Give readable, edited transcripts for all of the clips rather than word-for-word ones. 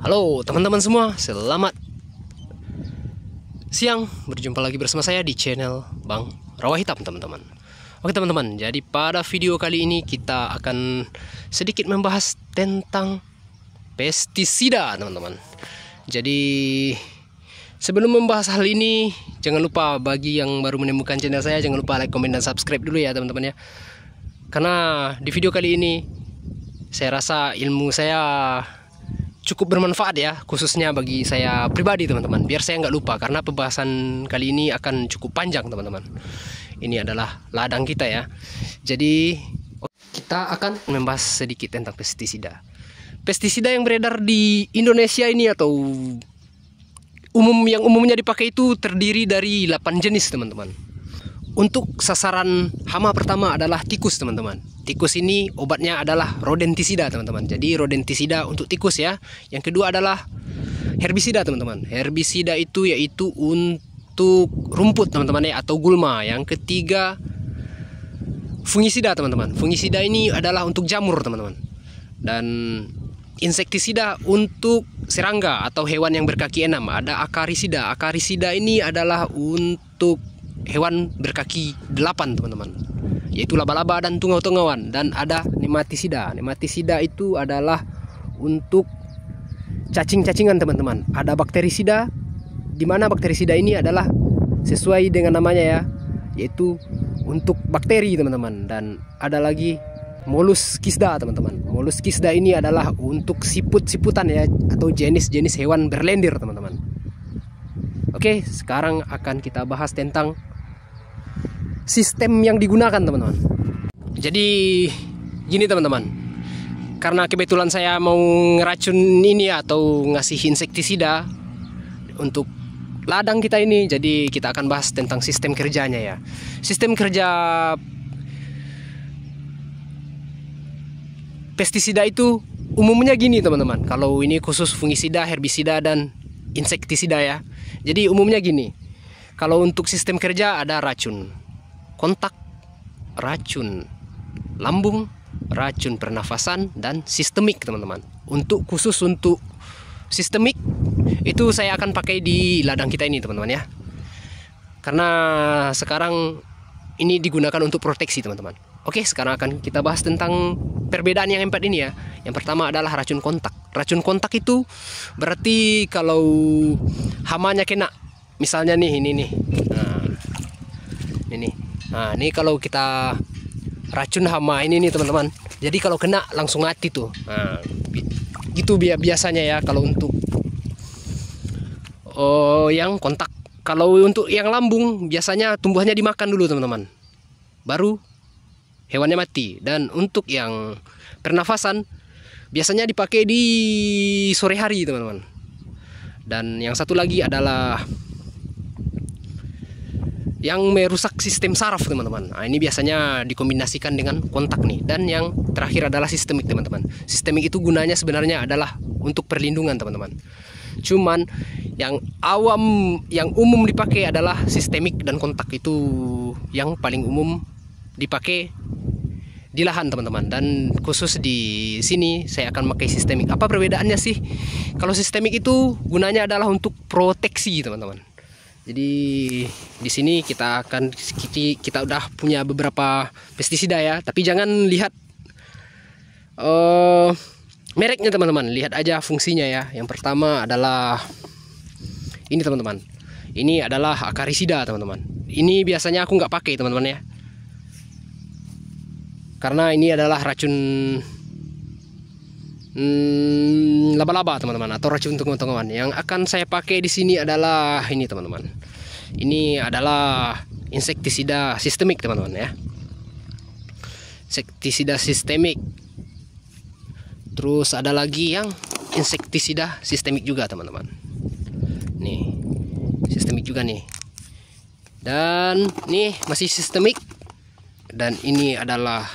Halo teman-teman semua, selamat siang. Berjumpa lagi bersama saya di channel Bang Rawa Hitam, teman-teman. Oke teman-teman, jadi pada video kali ini kita akan sedikit membahas tentang pestisida, teman-teman. Jadi sebelum membahas hal ini, jangan lupa bagi yang baru menemukan channel saya, jangan lupa like, komen, dan subscribe dulu ya teman-teman ya. Karena di video kali ini saya rasa ilmu saya cukup bermanfaat ya, khususnya bagi saya pribadi teman-teman, biar saya nggak lupa, karena pembahasan kali ini akan cukup panjang teman-teman. Ini adalah ladang kita ya, jadi kita akan membahas sedikit tentang pestisida. Pestisida yang beredar di Indonesia ini atau yang umumnya dipakai itu terdiri dari 8 jenis teman-teman. Untuk sasaran hama pertama adalah tikus teman-teman. Tikus ini obatnya adalah rodentisida teman-teman. Jadi rodentisida untuk tikus ya. Yang kedua adalah herbisida teman-teman. Herbisida itu yaitu untuk rumput teman-teman ya, atau gulma. Yang ketiga fungisida teman-teman. Fungisida ini adalah untuk jamur teman-teman. Dan insektisida untuk serangga atau hewan yang berkaki 6. Ada akarisida. Akarisida ini adalah untuk hewan berkaki 8 teman-teman, yaitu laba-laba dan tungau-tungauan. Dan ada nematisida. Nematisida itu adalah untuk cacing-cacingan teman-teman. Ada bakterisida, di mana bakterisida ini adalah sesuai dengan namanya ya, yaitu untuk bakteri teman-teman. Dan ada lagi moluskisda teman-teman. Moluskisda ini adalah untuk siput-siputan ya, atau jenis-jenis hewan berlendir teman-teman. Oke, sekarang akan kita bahas tentang sistem yang digunakan teman-teman. Jadi gini teman-teman, karena kebetulan saya mau ngeracun ini atau ngasih insektisida untuk ladang kita ini, jadi kita akan bahas tentang sistem kerjanya ya. Sistem kerja pestisida itu umumnya gini teman-teman. Kalau ini khusus fungisida, herbisida, dan insektisida ya. Jadi umumnya gini. Kalau untuk sistem kerja ada racun kontak, racun lambung, racun pernafasan, dan sistemik teman-teman. Khusus untuk sistemik itu saya akan pakai di ladang kita ini teman-teman ya. Karena sekarang ini digunakan untuk proteksi teman-teman. Oke, sekarang akan kita bahas tentang perbedaan yang 4 ini ya. Yang pertama adalah racun kontak. Racun kontak itu berarti kalau hamanya kena, misalnya nih ini nih. Nah, ini kalau kita racun hama ini nih teman-teman. Jadi kalau kena langsung mati tuh. Nah, gitu biasanya ya kalau untuk yang kontak. Kalau untuk yang lambung biasanya tumbuhannya dimakan dulu teman-teman, baru hewannya mati. Dan untuk yang pernafasan biasanya dipakai di sore hari teman-teman. Dan yang satu lagi adalah yang merusak sistem saraf teman-teman. Nah, ini biasanya dikombinasikan dengan kontak nih. Dan yang terakhir adalah sistemik teman-teman. Sistemik itu gunanya sebenarnya adalah untuk perlindungan teman-teman. Cuman yang umum dipakai adalah sistemik dan kontak, itu yang paling umum dipakai di lahan teman-teman. Dan khusus di sini saya akan pakai sistemik. Apa perbedaannya sih? Kalau sistemik itu gunanya adalah untuk proteksi teman-teman. Jadi di sini kita udah punya beberapa pestisida ya, tapi jangan lihat mereknya teman-teman, lihat aja fungsinya ya. Yang pertama adalah ini teman-teman. Ini adalah akarisida teman-teman. Ini biasanya aku nggak pakai teman-teman ya, karena ini adalah racun laba-laba teman-teman, atau racun tungau-tungauan. Yang akan saya pakai di sini adalah ini teman-teman. Ini adalah insektisida sistemik teman-teman ya. Insektisida sistemik. Terus ada lagi yang insektisida sistemik juga teman-teman. Nih, sistemik juga nih. Dan nih masih sistemik. Dan ini adalah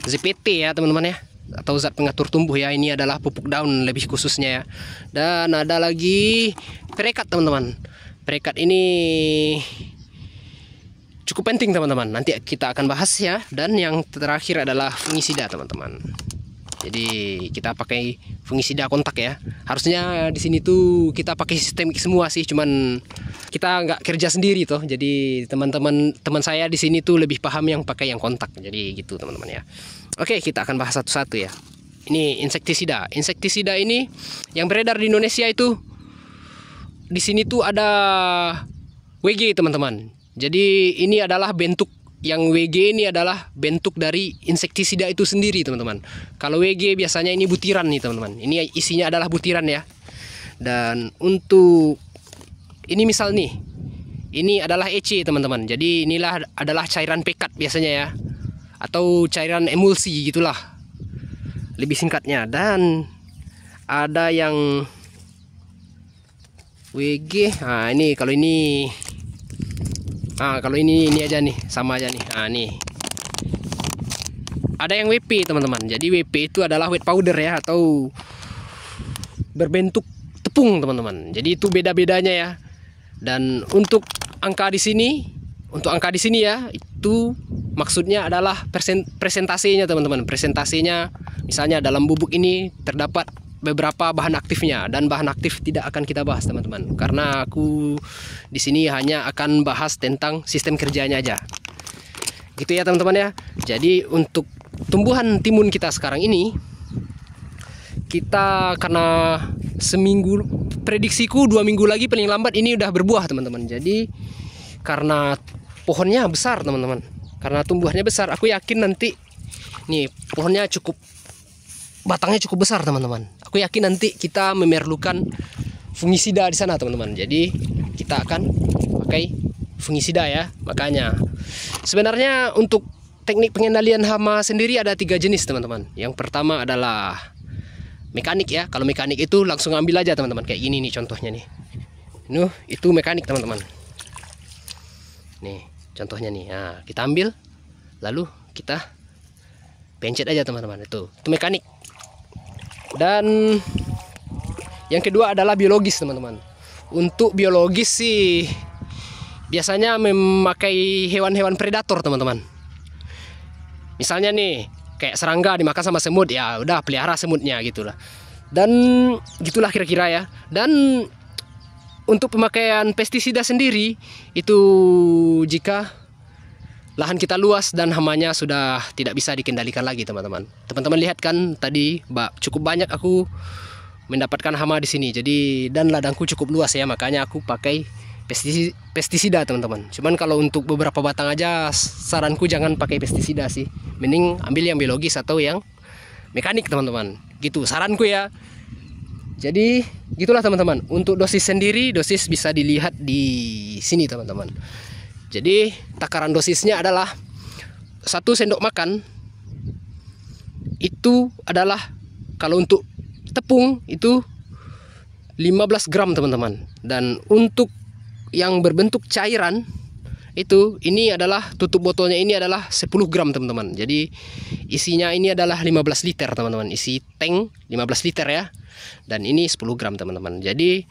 ZPT ya teman-teman ya, atau zat pengatur tumbuh ya. Ini adalah pupuk daun lebih khususnya ya. Dan ada lagi perekat teman-teman. Perekat ini cukup penting teman-teman, nanti kita akan bahas ya. Dan yang terakhir adalah fungisida teman-teman. Jadi kita pakai fungisida kontak ya. Harusnya di sini tuh kita pakai sistemik semua sih, cuman kita nggak kerja sendiri toh. Jadi teman saya di sini tuh lebih paham yang pakai yang kontak. Jadi gitu teman-teman ya. Oke, kita akan bahas satu-satu ya. Ini insektisida. Insektisida ini yang beredar di Indonesia itu, di sini tuh ada WG teman-teman. Jadi ini adalah bentuk, yang WG ini adalah bentuk dari insektisida itu sendiri teman-teman. Kalau WG biasanya ini butiran nih teman-teman. Ini isinya adalah butiran ya. Dan untuk ini misal nih, ini adalah EC teman-teman. Jadi inilah adalah cairan pekat biasanya ya, atau cairan emulsi gitulah lebih singkatnya. Dan ada yang WG. Nah ini kalau ini, kalau ini aja nih, sama aja nih. Nah nih ada yang WP teman-teman. Jadi WP itu adalah wet powder ya, atau berbentuk tepung teman-teman. Jadi itu beda-bedanya ya. Dan untuk angka di sini, ya, itu maksudnya adalah presentasinya teman-teman. Presentasinya misalnya dalam bubuk ini terdapat beberapa bahan aktifnya, dan bahan aktif tidak akan kita bahas teman-teman, karena aku di sini hanya akan bahas tentang sistem kerjanya aja. Gitu ya teman-teman ya. Jadi untuk tumbuhan timun kita sekarang ini, kita karena seminggu, prediksiku 2 minggu lagi paling lambat ini udah berbuah teman-teman. Jadi karena pohonnya besar teman-teman, karena tumbuhannya besar, aku yakin nanti nih pohonnya batangnya cukup besar teman-teman. Aku yakin nanti kita memerlukan fungisida di sana teman-teman. Jadi kita akan pakai fungisida ya. Makanya sebenarnya untuk teknik pengendalian hama sendiri ada 3 jenis teman-teman. Yang pertama adalah mekanik ya. Kalau mekanik itu langsung ambil aja teman-teman, kayak gini nih contohnya nih. Itu mekanik teman-teman. Nih contohnya nih. Nah, kita ambil lalu kita pencet aja teman-teman. Itu mekanik. Dan yang kedua adalah biologis teman-teman. Untuk biologis sih biasanya memakai hewan-hewan predator teman-teman. Misalnya nih kayak serangga dimakan sama semut, ya udah pelihara semutnya gitulah. Dan gitulah kira-kira ya. Dan untuk pemakaian pestisida sendiri itu jika lahan kita luas dan hamanya sudah tidak bisa dikendalikan lagi teman-teman. Teman-teman lihat kan tadi cukup banyak aku mendapatkan hama di sini. Jadi dan ladangku cukup luas ya, makanya aku pakai pestisida teman-teman. Cuman kalau untuk beberapa batang aja saranku jangan pakai pestisida sih. Mending ambil yang biologis atau yang mekanik teman-teman. Gitu saranku ya. Jadi gitulah teman-teman. Untuk dosis sendiri, dosis bisa dilihat di sini teman-teman. Jadi takaran dosisnya adalah 1 sendok makan. Itu adalah kalau untuk tepung itu 15 gram teman-teman. Dan untuk yang berbentuk cairan itu, ini adalah tutup botolnya ini adalah 10 gram teman-teman. Jadi isinya ini adalah 15 liter teman-teman. Isi tank 15 liter ya. Dan ini 10 gram teman-teman. Jadi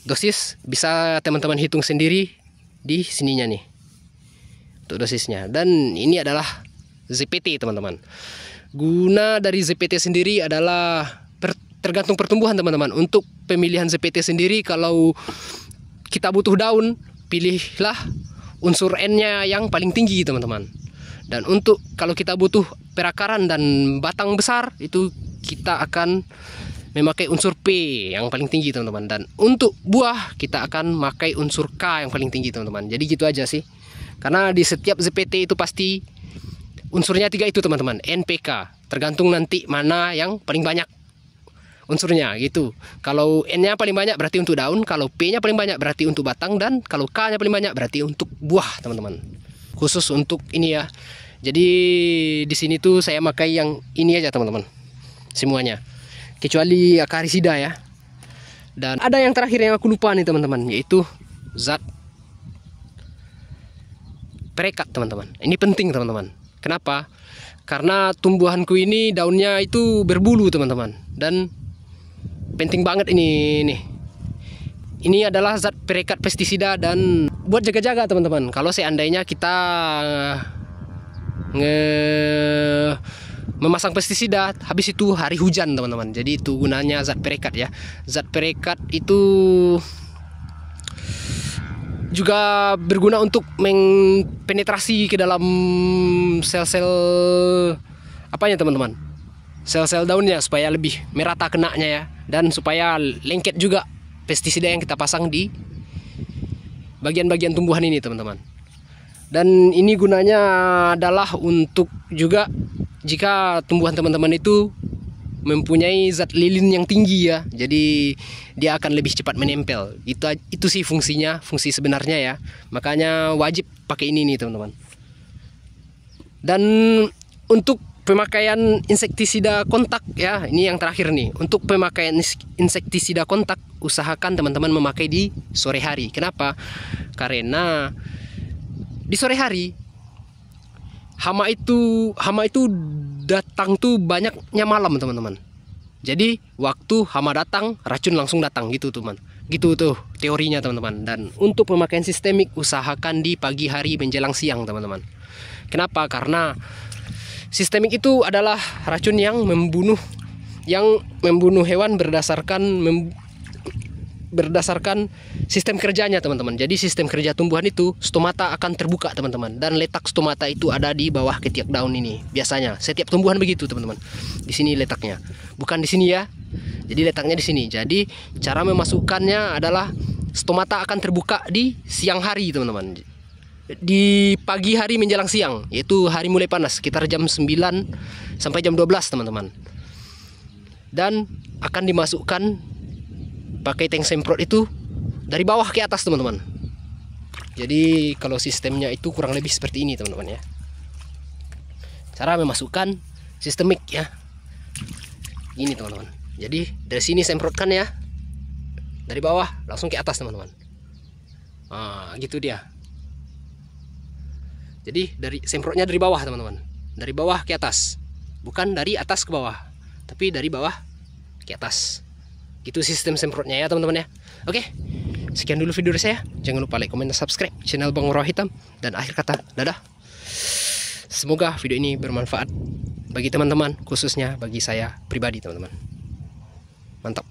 dosis bisa teman-teman hitung sendiri di sininya nih untuk dosisnya. Dan ini adalah ZPT teman-teman. Guna dari ZPT sendiri adalah tergantung pertumbuhan teman-teman. Untuk pemilihan ZPT sendiri, kalau kita butuh daun, pilihlah unsur N-nya yang paling tinggi teman-teman. Dan untuk kalau kita butuh perakaran dan batang besar, itu kita akan memakai unsur P yang paling tinggi teman-teman. Dan untuk buah kita akan memakai unsur K yang paling tinggi teman-teman. Jadi gitu aja sih. Karena di setiap ZPT itu pasti unsurnya 3 itu teman-teman, NPK. Tergantung nanti mana yang paling banyak unsurnya gitu. Kalau N-nya paling banyak berarti untuk daun, kalau P-nya paling banyak berarti untuk batang, dan kalau K-nya paling banyak berarti untuk buah teman-teman. Khusus untuk ini ya. Jadi di sini tuh saya pakai yang ini aja teman-teman. Semuanya. Kecuali akarisida ya. Dan ada yang terakhir yang aku lupa nih teman-teman, yaitu zat perekat teman-teman. Ini penting teman-teman. Kenapa? Karena tumbuhanku ini daunnya itu berbulu teman-teman. Dan penting banget ini nih. Ini adalah zat perekat pestisida dan buat jaga-jaga teman-teman. Kalau seandainya kita memasang pestisida, habis itu hari hujan teman-teman. Jadi itu gunanya zat perekat ya. Zat perekat itu juga berguna untuk mengpenetrasi ke dalam sel-sel apanya teman-teman, sel-sel daunnya, supaya lebih merata kenanya ya, dan supaya lengket juga pestisida yang kita pasang di bagian-bagian tumbuhan ini teman-teman. Dan ini gunanya adalah untuk juga jika tumbuhan teman-teman itu mempunyai zat lilin yang tinggi ya, jadi dia akan lebih cepat menempel. Itu sih fungsinya, fungsi sebenarnya ya. Makanya wajib pakai ini nih teman-teman. Dan untuk pemakaian insektisida kontak ya, ini yang terakhir nih. Untuk pemakaian insektisida kontak, usahakan teman-teman memakai di sore hari. Kenapa? Karena di sore hari hama itu datang tuh banyaknya malam teman-teman. Jadi waktu hama datang, racun langsung datang gitu teman. Gitu tuh teorinya teman-teman. Dan untuk pemakaian sistemik, usahakan di pagi hari menjelang siang teman-teman. Kenapa? Karena sistemik itu adalah racun yang membunuh hewan berdasarkan sistem kerjanya teman-teman. Jadi sistem kerja tumbuhan itu, stomata akan terbuka teman-teman, dan letak stomata itu ada di bawah ketiak daun ini. Biasanya setiap tumbuhan begitu teman-teman. Di sini letaknya, bukan di sini ya. Jadi letaknya di sini. Jadi cara memasukkannya adalah stomata akan terbuka di siang hari teman-teman. Di pagi hari menjelang siang, yaitu hari mulai panas sekitar jam 9 sampai jam 12 teman-teman. Dan akan dimasukkan pakai tank semprot itu dari bawah ke atas teman-teman. Jadi kalau sistemnya itu kurang lebih seperti ini teman-teman ya. Cara memasukkan sistemik ya, ini teman-teman. Jadi dari sini semprotkan ya, dari bawah langsung ke atas teman-teman. Nah gitu dia. Jadi dari semprotnya dari bawah teman-teman, dari bawah ke atas, bukan dari atas ke bawah, tapi dari bawah ke atas. Itu sistem semprotnya ya teman-teman ya. Oke, sekian dulu video dari saya. Jangan lupa like, komen, dan subscribe channel Bang Raw Hitam. Dan akhir kata, dadah. Semoga video ini bermanfaat bagi teman-teman, khususnya bagi saya pribadi teman-teman. Mantap.